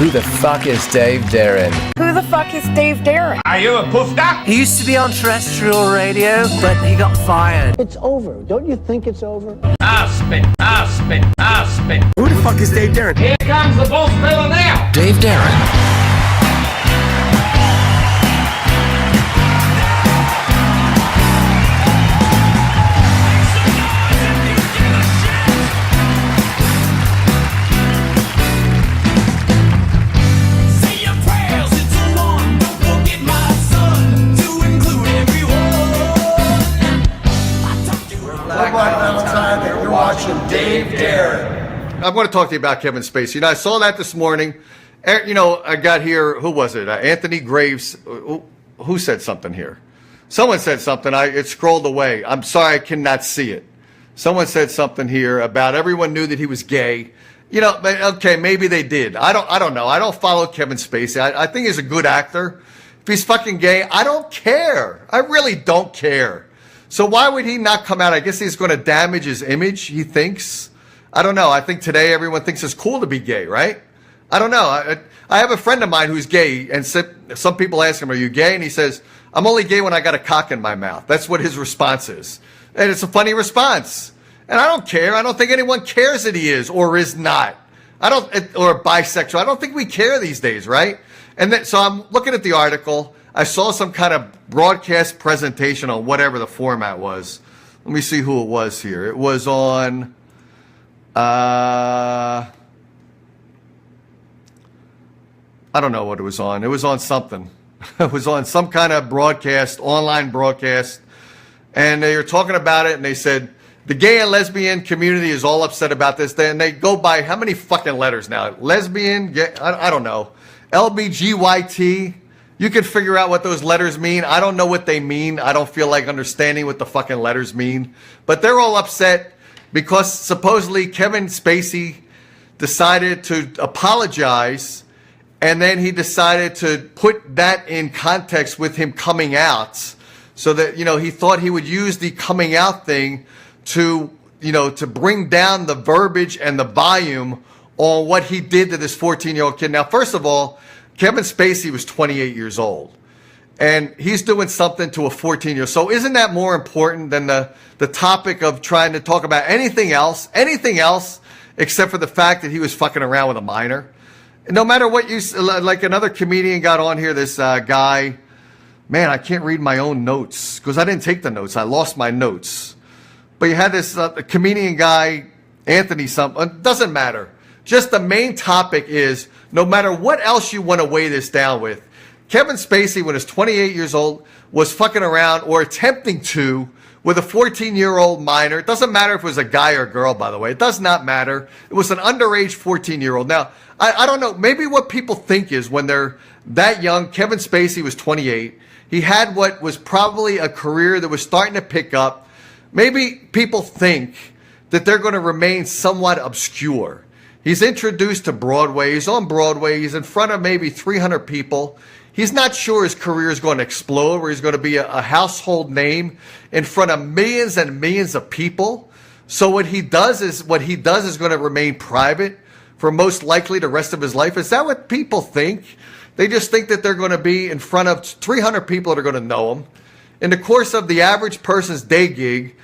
Who the fuck is Dave Darin? Who the fuck is Dave Darin? Are you a poofed up? He used to be on terrestrial radio, but he got fired. It's over. Don't you think it's over? I'll spit. Who the fuck is Dave Darin? Here comes the bull spiller now. Dave Darin. Dave Darin. I'm going to talk to you about Kevin Spacey. You know, I saw that this morning. You know, I got here. Who was it? Anthony Graves. Who said something here? Someone said something. It scrolled away. I'm sorry, I cannot see it. Someone said something here about everyone knew that he was gay. You know, okay, maybe they did. I don't know. I don't follow Kevin Spacey. I think he's a good actor. If he's fucking gay, I don't care. I really don't care. So why would he not come out? I guess he's going to damage his image, he thinks. I don't know. I think today everyone thinks it's cool to be gay, right? I don't know. I have a friend of mine who's gay, and some people ask him, are you gay? And he says, I'm only gay when I got a cock in my mouth. That's what his response is. And it's a funny response. And I don't care. I don't think anyone cares that he is or is not. Or bisexual. I don't think we care these days, right? And then, so I'm looking at the article. I saw some kind of broadcast presentation on whatever the format was. Let me see who it was here. It was on, I don't know what it was on. It was on something. It was on some kind of broadcast, online broadcast. And they were talking about it, and they said, the gay and lesbian community is all upset about this. And they go by how many fucking letters now? Lesbian, gay, I don't know. LBGYT. You can figure out what those letters mean. I don't know what they mean. I don't feel like understanding what the fucking letters mean. But they're all upset because supposedly Kevin Spacey decided to apologize, and then he decided to put that in context with him coming out, so that, you know, he thought he would use the coming out thing to, you know, to bring down the verbiage and the volume on what he did to this 14-year-old kid. Now, first of all, Kevin Spacey was 28 years old, and he's doing something to a 14-year-old. So isn't that more important than the topic of trying to talk about anything else except for the fact that he was fucking around with a minor? No matter what you, like another comedian got on here, this guy, man, I can't read my own notes because I didn't take the notes. I lost my notes. But you had this comedian guy, Anthony something, doesn't matter. Just the main topic is, no matter what else you want to weigh this down with, Kevin Spacey, when he was 28 years old, was fucking around or attempting to with a 14-year-old minor. It doesn't matter if it was a guy or a girl, by the way. It does not matter. It was an underage 14-year-old. Now, I don't know. Maybe what people think is when they're that young, Kevin Spacey was 28. He had what was probably a career that was starting to pick up. Maybe people think that they're going to remain somewhat obscure. He's introduced to Broadway. He's on Broadway. He's in front of maybe 300 people. He's not sure his career is going to explode, where he's going to be a household name in front of millions and millions of people. So what he does is going to remain private for most likely the rest of his life. Is that what people think? They just think that they're going to be in front of 300 people that are going to know him. In the course of the average person's day gig,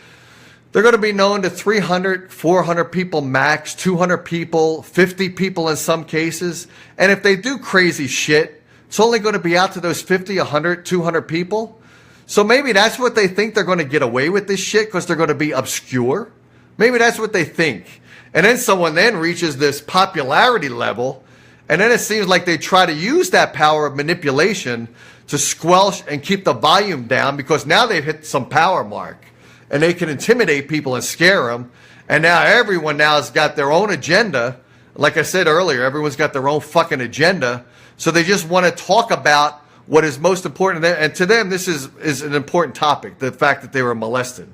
they're going to be known to 300, 400 people max, 200 people, 50 people in some cases. And if they do crazy shit, it's only going to be out to those 50, 100, 200 people. So maybe that's what they think they're going to get away with this shit because they're going to be obscure. Maybe that's what they think. And then someone then reaches this popularity level, and then it seems like they try to use that power of manipulation to squelch and keep the volume down because now they've hit some power mark. And they can intimidate people and scare them. And now everyone now has got their own agenda. Like I said earlier, everyone's got their own fucking agenda. So they just want to talk about what is most important to them. And to them, this is an important topic, the fact that they were molested.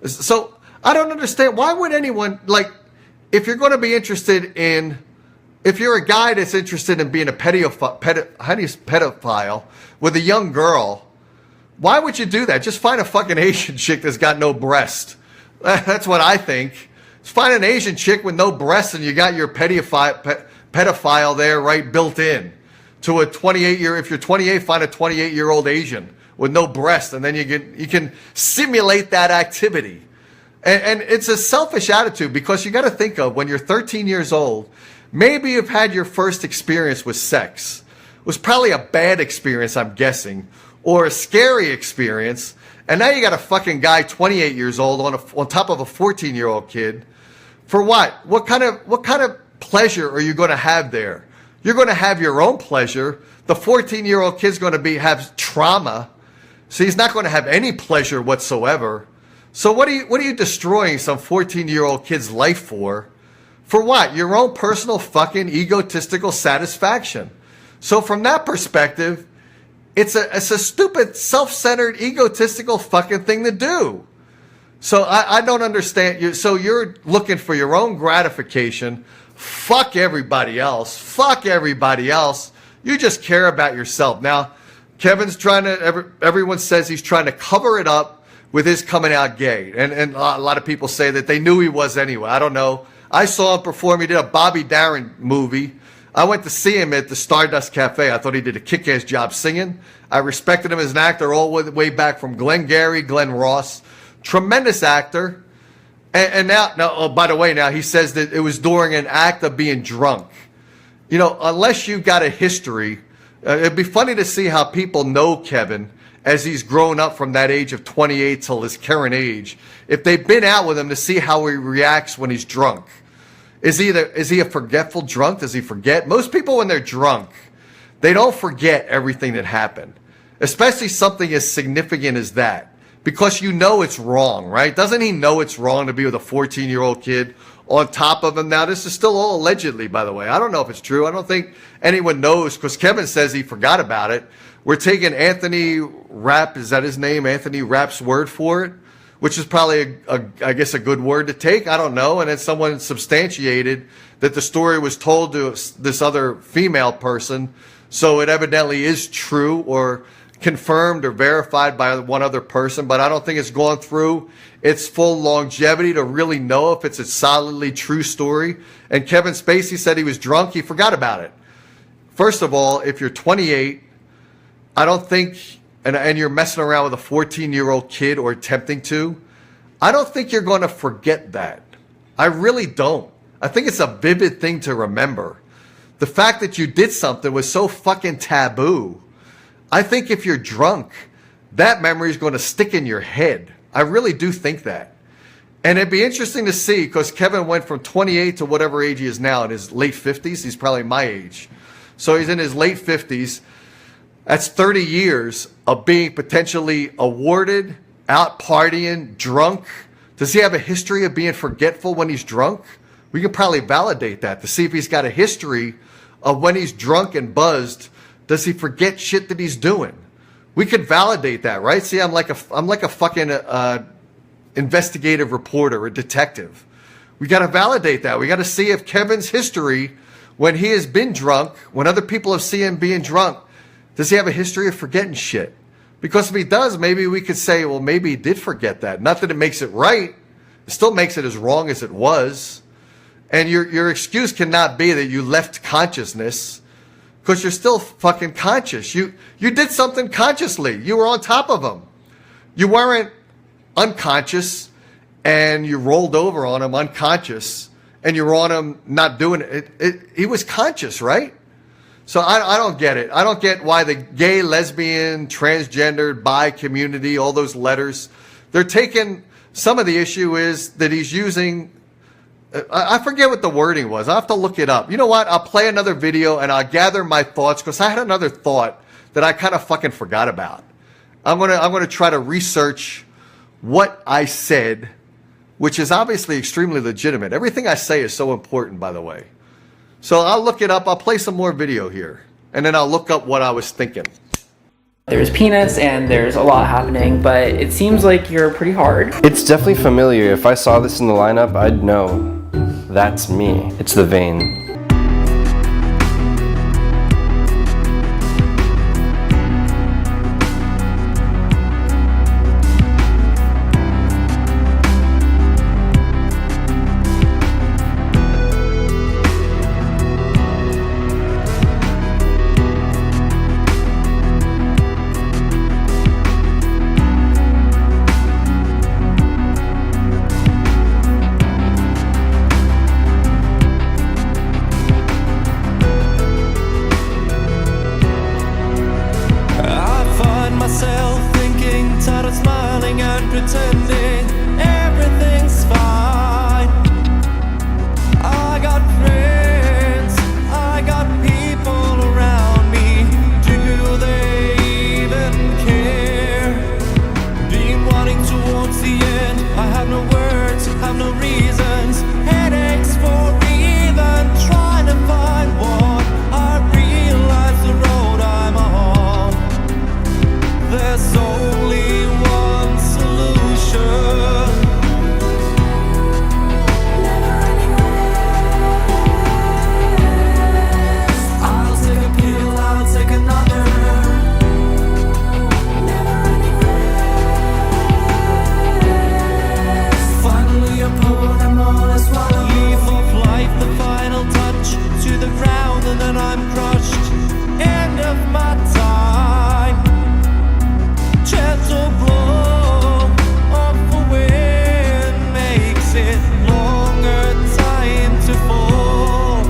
So I don't understand. Why would anyone, like, if you're going to be interested in, if you're a guy that's interested in being a pedophile with a young girl, why would you do that? Just find a fucking Asian chick that's got no breast. That's what I think. Just find an Asian chick with no breasts and you got your pedophile there, right, built in to a 28-year. If you're 28, find a 28-year-old Asian with no breast, and then you can simulate that activity. And it's a selfish attitude, because you got to think of when you're 13 years old, maybe you've had your first experience with sex. It was probably a bad experience, I'm guessing, or a scary experience. And now you got a fucking guy 28 years old on top of a 14-year-old kid. For what? What kind of pleasure are you going to have there? You're going to have your own pleasure. The 14-year-old kid's going to have trauma, so he's not going to have any pleasure whatsoever. So what are you destroying some 14-year-old kid's life for? For what? Your own personal fucking egotistical satisfaction. So from that perspective, it's a stupid, self-centered, egotistical fucking thing to do. So I don't understand you. So you're looking for your own gratification. Fuck everybody else. Fuck everybody else. You just care about yourself. Now, Kevin's trying to, everyone says he's trying to cover it up with his coming out gay. And a lot of people say that they knew he was anyway. I don't know. I saw him perform. He did a Bobby Darin movie. I went to see him at the Stardust Cafe. I thought he did a kick-ass job singing. I respected him as an actor all the way back from Glengarry, Glenn Ross. Tremendous actor. And now, oh, by the way, now he says that it was during an act of being drunk. You know, unless you've got a history, it'd be funny to see how people know Kevin as he's grown up from that age of 28 till his current age. If they've been out with him to see how he reacts when he's drunk. Is he a forgetful drunk? Does he forget? Most people, when they're drunk, they don't forget everything that happened, especially something as significant as that, because you know it's wrong, right? Doesn't he know it's wrong to be with a 14-year-old kid on top of him? Now, this is still all allegedly, by the way. I don't know if it's true. I don't think anyone knows, because Kevin says he forgot about it. We're taking Anthony Rapp, is that his name? Anthony Rapp's word for it, which is probably, I guess, a good word to take. I don't know. And then someone substantiated that the story was told to this other female person. So it evidently is true or confirmed or verified by one other person. But I don't think it's gone through its full longevity to really know if it's a solidly true story. And Kevin Spacey said he was drunk. He forgot about it. First of all, if you're 28, I don't think... And you're messing around with a 14-year-old kid or attempting to, I don't think you're going to forget that. I really don't. I think it's a vivid thing to remember. The fact that you did something was so fucking taboo. I think if you're drunk, that memory is going to stick in your head. I really do think that. And it'd be interesting to see, because Kevin went from 28 to whatever age he is now, in his late 50s. He's probably my age. So he's in his late 50s. That's 30 years of being potentially awarded, out partying, drunk. Does he have a history of being forgetful when he's drunk? We can probably validate that to see if he's got a history of when he's drunk and buzzed, does he forget shit that he's doing? We could validate that, right? See, I'm like a fucking investigative reporter, a detective. We got to validate that. We got to see if Kevin's history, when he has been drunk, when other people have seen him being drunk, does he have a history of forgetting shit? Because if he does, maybe we could say, well, maybe he did forget that. Not that it makes it right. It still makes it as wrong as it was. And your excuse cannot be that you left consciousness, because you're still fucking conscious. You did something consciously. You were on top of him. You weren't unconscious and you rolled over on him unconscious and you were on him not doing it. He was conscious, right? So I don't get it. I don't get why the gay, lesbian, transgendered, bi community, all those letters, they're taking, some of the issue is that he's using, I forget what the wording was. I'll have to look it up. You know what? I'll play another video and I'll gather my thoughts, because I had another thought that I kind of fucking forgot about. I'm gonna try to research what I said, which is obviously extremely legitimate. Everything I say is so important, by the way. So I'll look it up. I'll play some more video here, and then I'll look up what I was thinking. There's penis and there's a lot happening, but it seems like you're pretty hard. It's definitely familiar. If I saw this in the lineup, I'd know. That's me. It's the vein. reasons, headaches for even trying to find one. I realize the road I'm on, there's only one solution. I'll take a pill, I'll take another. Finally a poet, I'm all I swallow. Leaf of life, the final touch to the ground, and then I'm crushed. End of my time. Gentle blow of the wind makes it longer time to fall.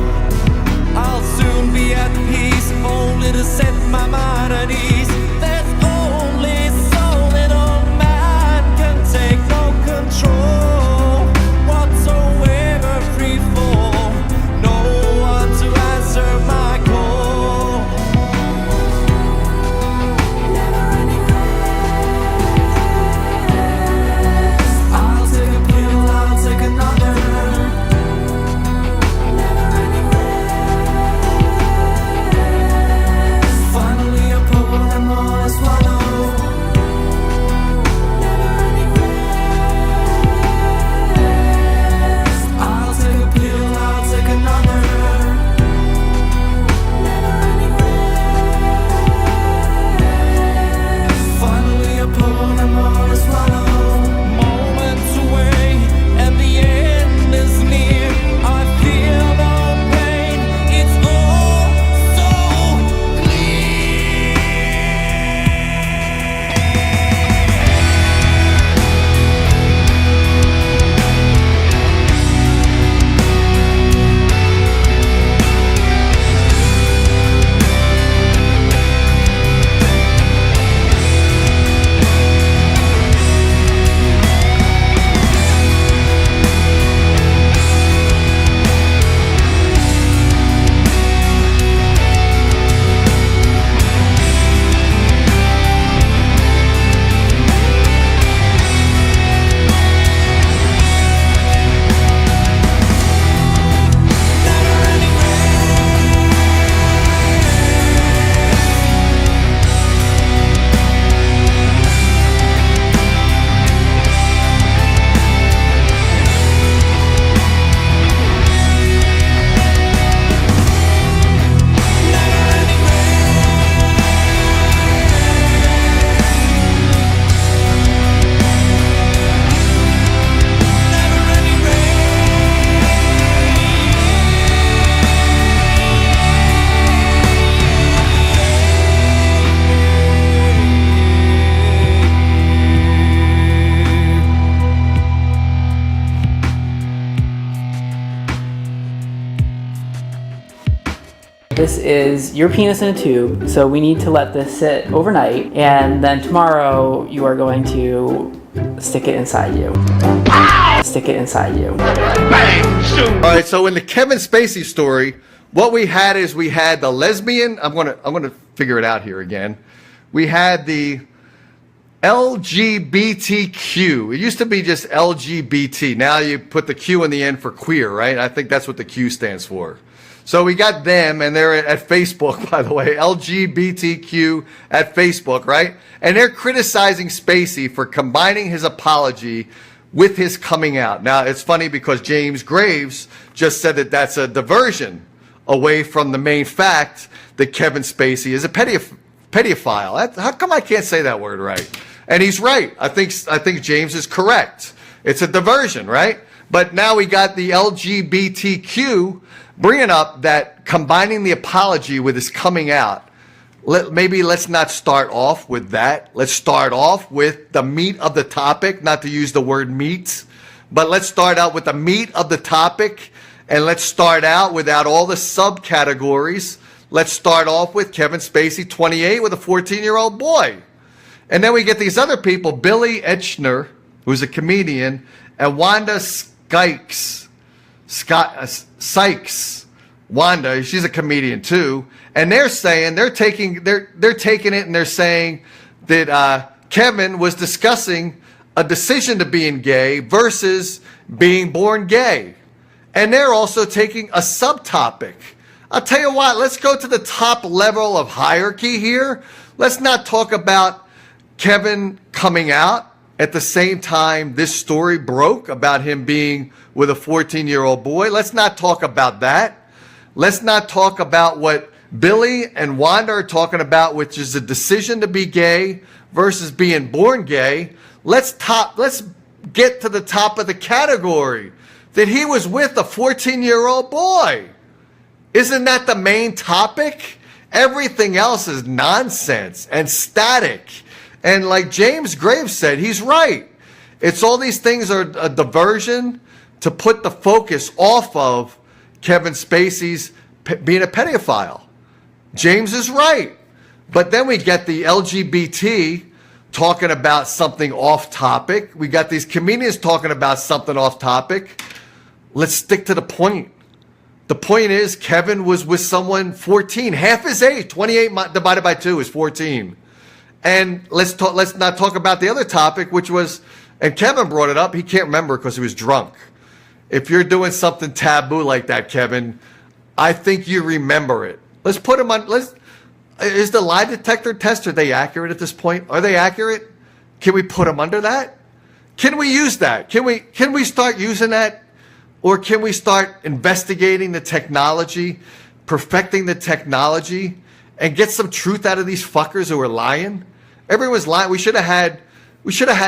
I'll soon be at peace, only to set my mind at ease. There's only so little man can take no control whatsoever, free fall. No one to answer my call. I'll take a pill, I'll take another. Finally a poet, I'm all I swallow. I'll take a pill, I'll take another. Finally a poet, I'm all I swallow. Moments away and the end is near. I feel no pain, it's all so This is your penis in a tube, so we need to let this sit overnight, and then tomorrow you are going to stick it inside you. Stick it inside you. All right, so in the Kevin Spacey story, what we had is we had the lesbian. I'm gonna figure it out here again. We had the LGBTQ. It used to be just LGBT. Now you put the Q in the end for queer, right? I think that's what the Q stands for. So we got them, and they're at Facebook, by the way, LGBTQ at Facebook, right? And they're criticizing Spacey for combining his apology with his coming out. Now, it's funny because James Graves just said that that's a diversion away from the main fact that Kevin Spacey is a pedophile. How come I can't say that word right? And he's right. I think James is correct. It's a diversion, right? But now we got the LGBTQ bringing up that combining the apology with his coming out. Maybe let's not start off with that. Let's start off with the meat of the topic, not to use the word meat, but let's start out with the meat of the topic, and let's start out without all the subcategories. Let's start off with Kevin Spacey, 28, with a 14-year-old boy. And then we get these other people, Billy Etchner, who's a comedian, and Wanda Sykes. Wanda, she's a comedian too, and they're saying they're taking it and they're saying that Kevin was discussing a decision to being gay versus being born gay. And they're also taking a subtopic. I'll tell you what, let's go to the top level of hierarchy here. Let's not talk about Kevin coming out at the same time this story broke about him being with a 14-year-old boy. Let's not talk about that. Let's not talk about what Billy and Wanda are talking about, which is a decision to be gay versus being born gay. Let's get to the top of the category that he was with a 14-year-old boy. Isn't that the main topic? Everything else is nonsense and static. And like James Graves said, he's right. It's all these things are a diversion to put the focus off of Kevin Spacey's being a pedophile. James is right. But then we get the LGBT talking about something off topic. We got these comedians talking about something off topic. Let's stick to the point. The point is Kevin was with someone 14, half his age. 28 divided by 2 is 14. And let's not talk about the other topic, which was, and Kevin brought it up, he can't remember because he was drunk. If you're doing something taboo like that, Kevin, I think you remember it. Let's put him on, is the lie detector test, are they accurate at this point? Are they accurate? Can we put him under that? Can we use that? Can we start using that? Or can we start investigating the technology, perfecting the technology, and get some truth out of these fuckers who are lying? Everyone's lying. We should have had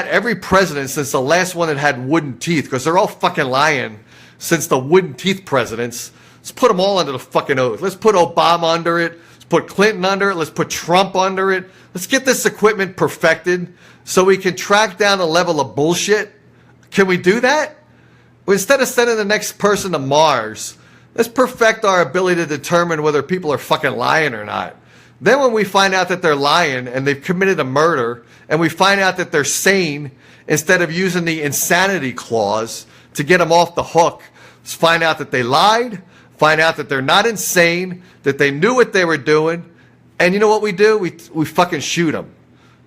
every president since the last one that had wooden teeth, because they're all fucking lying since the wooden teeth presidents. Let's put them all under the fucking oath. Let's put Obama under it. Let's put Clinton under it. Let's put Trump under it. Let's get this equipment perfected so we can track down the level of bullshit. Can we do that? Well, instead of sending the next person to Mars, let's perfect our ability to determine whether people are fucking lying or not. Then when we find out that they're lying and they've committed a murder, and we find out that they're sane, instead of using the insanity clause to get them off the hook, let's find out that they lied, find out that they're not insane, that they knew what they were doing. And you know what we do? We fucking shoot them.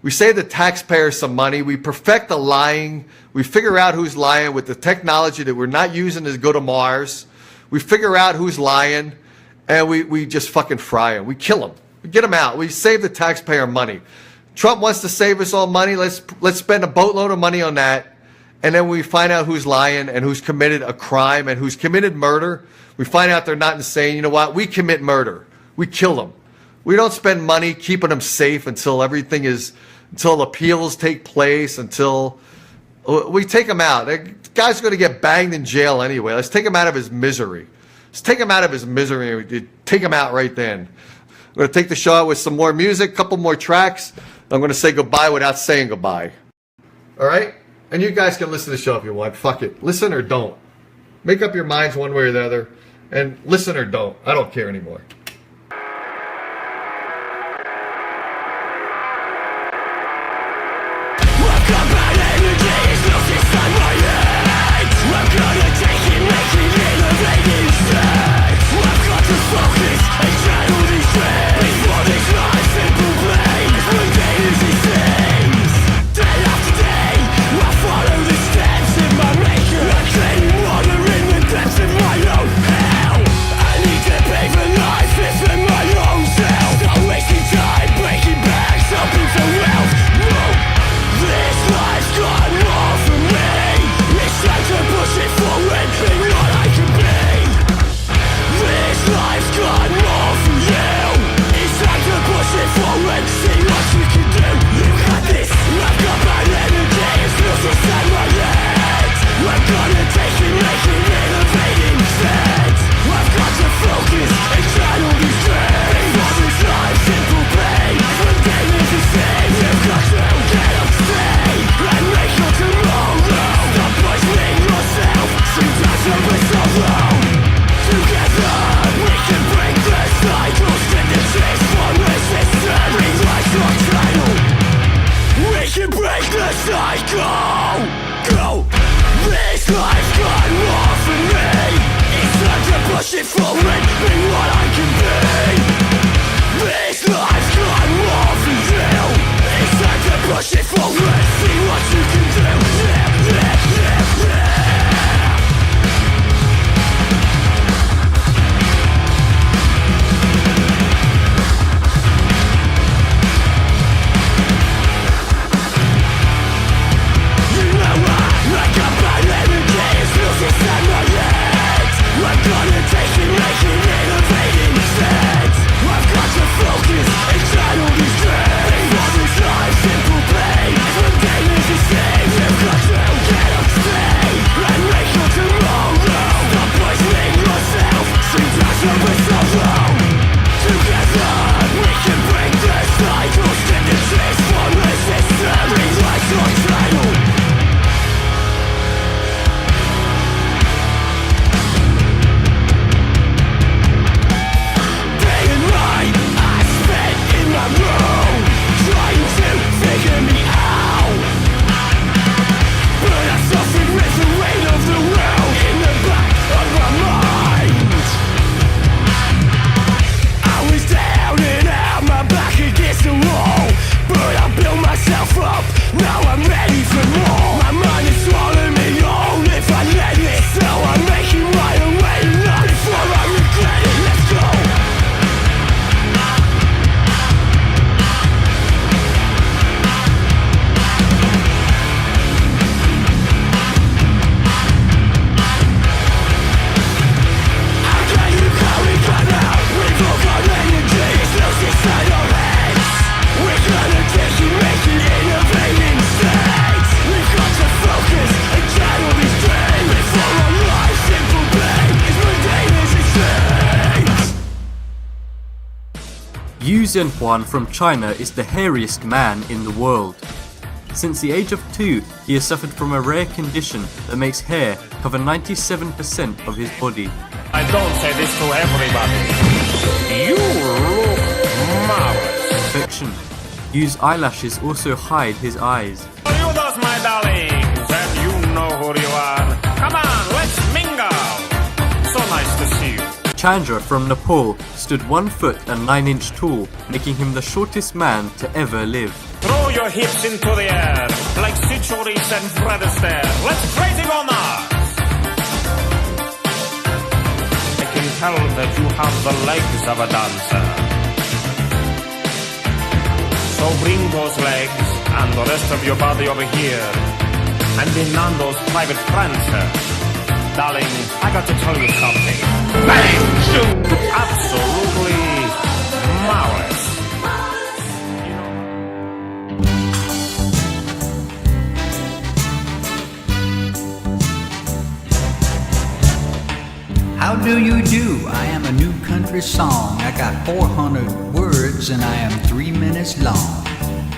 We save the taxpayers some money. We perfect the lying. We figure out who's lying with the technology that we're not using to go to Mars. We figure out who's lying, and we just fucking fry them. We kill them. We get them out. We save the taxpayer money. Trump wants to save us all money. Let's spend a boatload of money on that. And then we find out who's lying and who's committed a crime and who's committed murder. We find out they're not insane. You know what? We commit murder. We kill them. We don't spend money keeping them safe until appeals take place, until we take him out. The guy's going to get banged in jail anyway. Let's take him out of his misery. Let's take him out of his misery. Take him out right then. I'm going to take the show out with some more music, a couple more tracks. I'm going to say goodbye without saying goodbye. All right? And you guys can listen to the show if you want. Fuck it. Listen or don't. Make up your minds one way or the other. And listen or don't. I don't care anymore. Go! This life's got more for me. It's time to push it forward, be what I can be. This life's got more for you. It's time to push it forward, see what you can do. Liu Zhenhuan from China is the hairiest man in the world. Since the age of 2, he has suffered from a rare condition that makes hair cover 97% of his body. I don't say this to everybody. You look marvelous. Perfection. Liu's eyelashes also hide his eyes. You those, my darlings, and you know who you are. Come on, let's mingle. So nice to see you. Chandra from Nepal stood 1 foot and 9 inch tall, making him the shortest man to ever live. Throw your hips into the air, like Sichuris and Fred Astaire. Let's crazy on us. I can tell that you have the legs of a dancer. So bring those legs and the rest of your body over here, and be Nando's private prancer. Darling, I got to tell you something. Bang! Shoot! Absolutely marvelous. How do you do? I am a new country song. I got 400 words and I am 3 minutes long.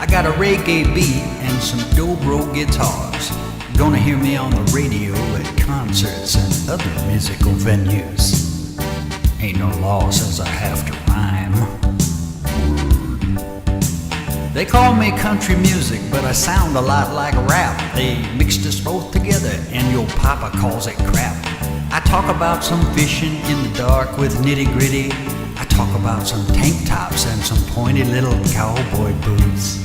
I got a reggae beat and some dobro guitars. Gonna hear me on the radio at concerts and other musical venues. Ain't no law says I have to rhyme. They call me country music, but I sound a lot like rap. They mixed us both together and your papa calls it crap. I talk about some fishing in the dark with nitty gritty. I talk about some tank tops and some pointy little cowboy boots.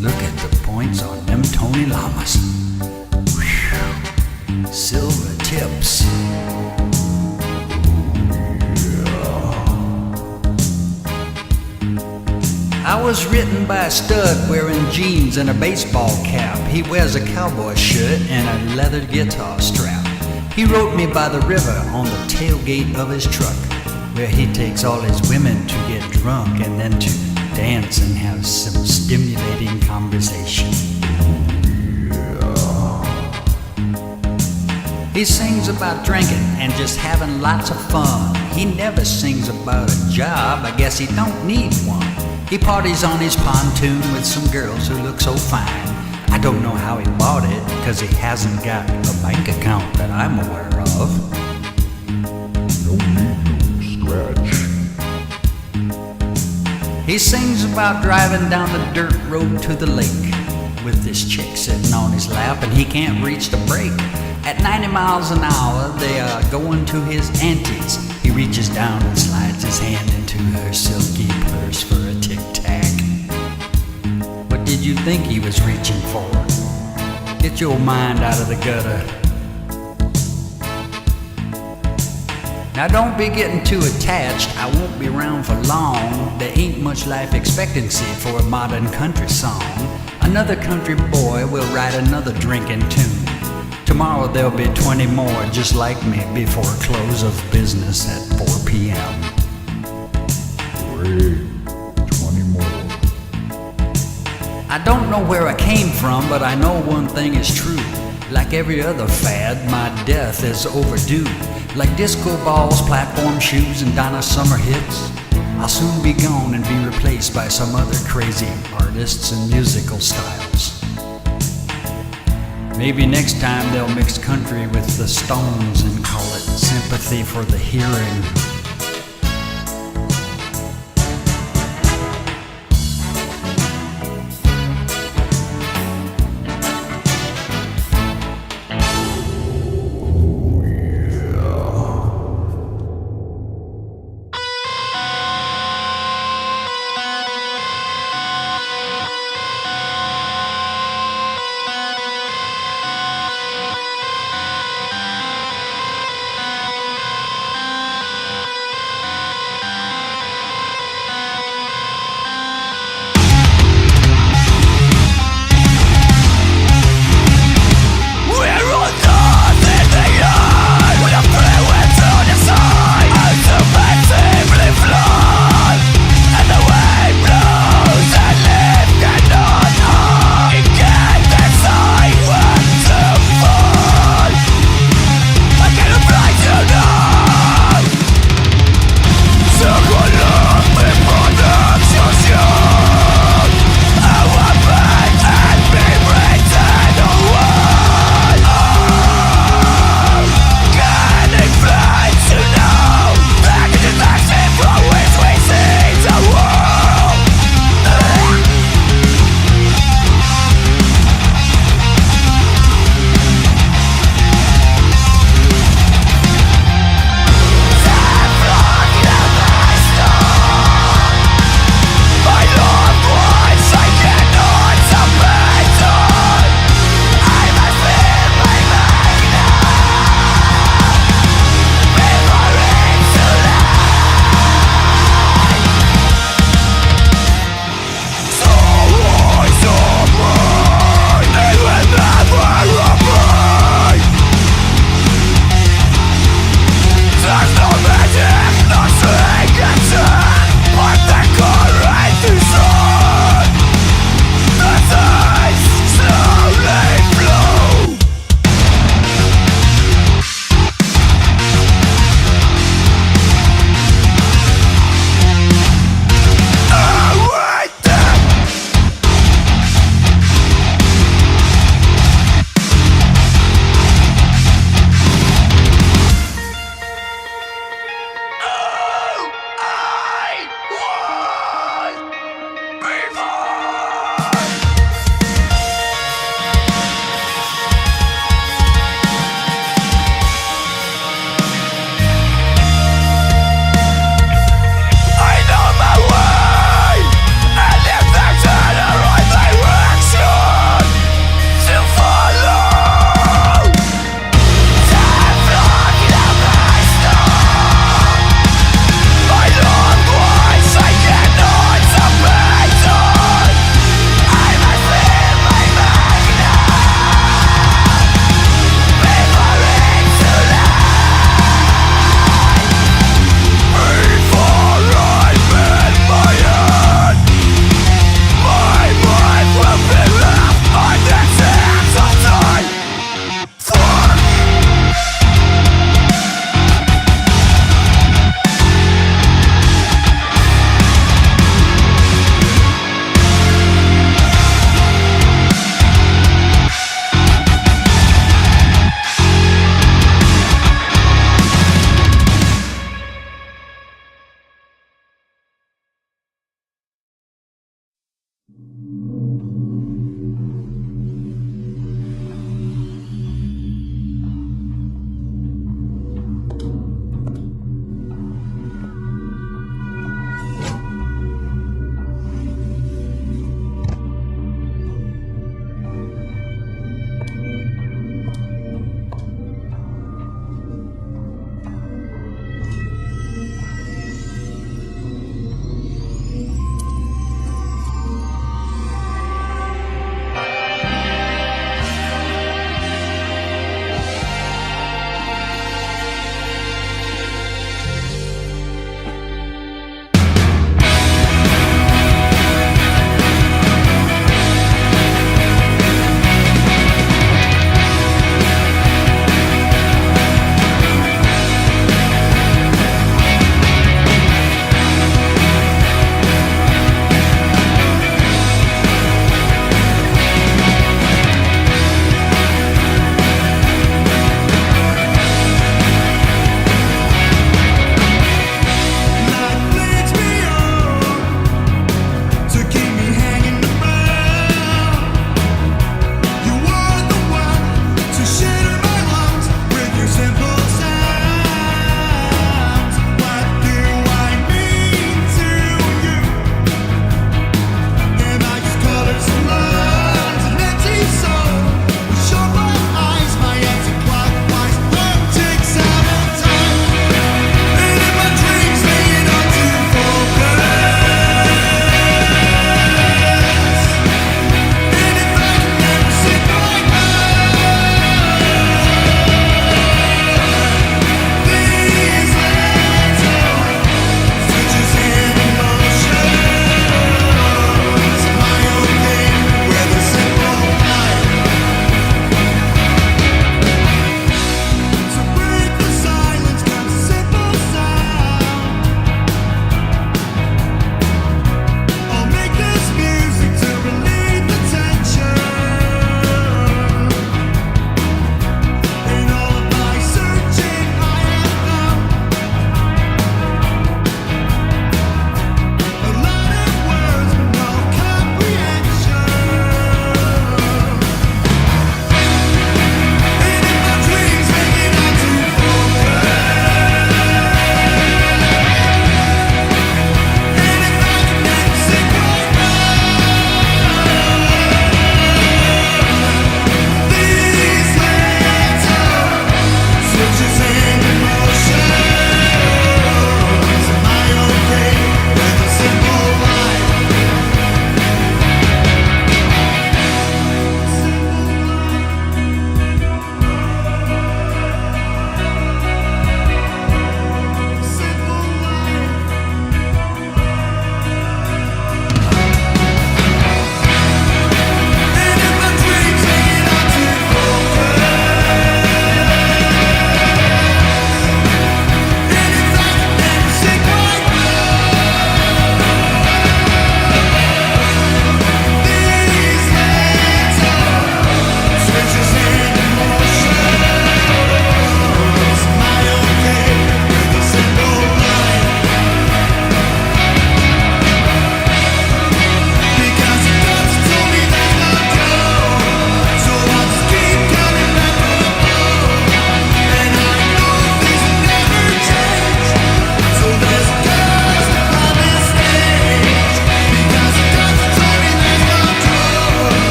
Look at the points on them Tony Llamas. Silver tips. I was written by a stud wearing jeans and a baseball cap. He wears a cowboy shirt and a leather guitar strap. He wrote me by the river on the tailgate of his truck, where he takes all his women to get drunk and then to dance and have some stimulating conversation. He sings about drinking and just having lots of fun. He never sings about a job, I guess he don't need one. He parties on his pontoon with some girls who look so fine. I don't know how he bought it, cause he hasn't got a bank account that I'm aware of. No need, no scratch. He sings about driving down the dirt road to the lake with this chick sitting on his lap and he can't reach the brake. At 90 miles an hour, they are going to his aunties. He reaches down and slides his hand into her silky purse for a tic-tac. What did you think he was reaching for? Get your mind out of the gutter. Now don't be getting too attached, I won't be around for long. There ain't much life expectancy for a modern country song. Another country boy will write another drinking tune. Tomorrow there'll be 20 more just like me before close of business at 4 p.m. Great, 20 more. I don't know where I came from, but I know one thing is true. Like every other fad, my death is overdue. Like disco balls, platform shoes, and Donna Summer hits, I'll soon be gone and be replaced by some other crazy artists and musical styles. Maybe next time they'll mix country with the Stones and call it Sympathy for the Hearing.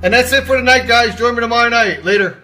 And that's it for tonight, guys. Join me tomorrow night. Later.